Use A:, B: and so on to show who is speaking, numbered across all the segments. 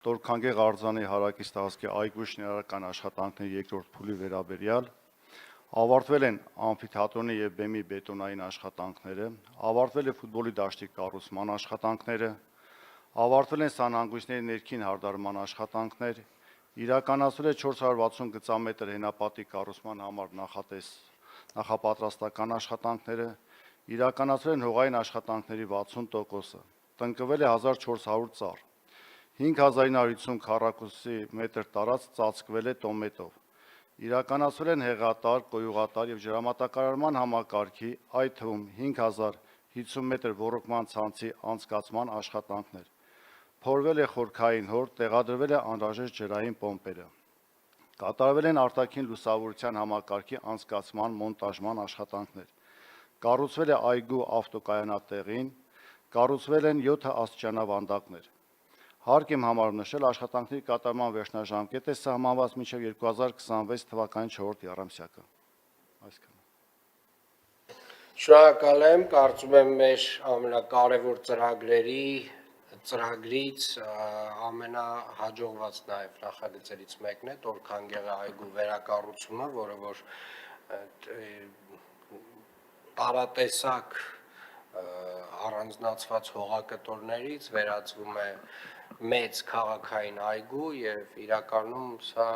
A: Տոր-Քանգե Ղարզանի հարակից տարածքի այգու շինարարական աշխատանքների երկրորդ փուլի վերաբերյալ ավարտվել են ամֆիթատրոնի եւ բեմի բետոնային աշխատանքները, ավարտվել է ֆուտբոլի դաշտի կառուցման աշխատանքները, ավարտվել են սանհանգույցների ներքին հարդարման աշխատանքներ, իրականացվել է 460 գծամետր հենապատի կառուցման համար նախապատրաստական աշխատանքները, իրականացվել են հողային աշխատանքների 60%-ը, տնկվել է 1400 ծառ, 5950 քառակուսի մետր տարածք ծածկվել է տոմետով, իրականացվել են հեղատար, կոյուղատար եւ ջրամատակարարման համակարգի, այդ թվում 5050 մետր ոռոգման ցանցի անցկացման աշխատանքներ, փորվել է խորքային հոր, տեղադրվել է անհրաժեշտ ջրային պոմպերը, կատարվել են արտաքին լուսավորության համակարգի անցկացման մոնտաժման աշխատանքներ, կառուցվել է այգու ավտոկայանատեղին, կառուցվել են 7 աստիճանավանդակներ։ Հարկ եմ համարում նշել, աշխատանքների կատարման վերջնաժամկետ է սահմանված մինչև 2026 թվականի 4 եռամսյակը։ Այսքանը։
B: Շնորհակալ եմ, կարծում եմ մեր ամենակարևոր ծրագրից ամենահաջողված նաև նախագծերից մեկն է Տոր-Քանգեղի այգու վերակառուցումը, որը որ տարատեսակ առանձնացված հողակտորներից վերածվում է մեծ քաղաքային այգու եւ իրականում սա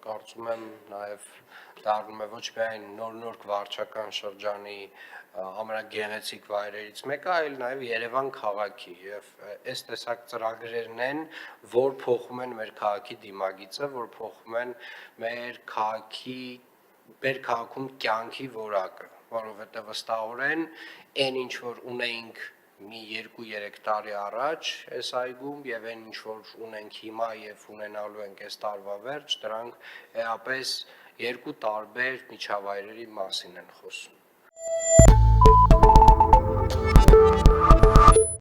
B: կարծում եմ նաեւ դառնում է ոչ միայն նոր վարչական շրջանի ամենագեղեցիկ վայրերից մեկը, այլ նաեւ Երևան քաղաքի եւ այս տեսակ ծրագրերն են, որ փոխում են մեր քաղաքի դիմագիծը, որ փոխում են մեր քաղաքում կյանքի որակը, որովհետեւ վստահորեն այն ինչ որ ունեինք մի 2-3 տարի առաջ այս այգում եւ այն ինչ որ ունենք հիմա եւ ունենալու ենք այս տարվա վերջ, դրանք էապես երկու տարբեր միջավայրերի մասին են խոսում։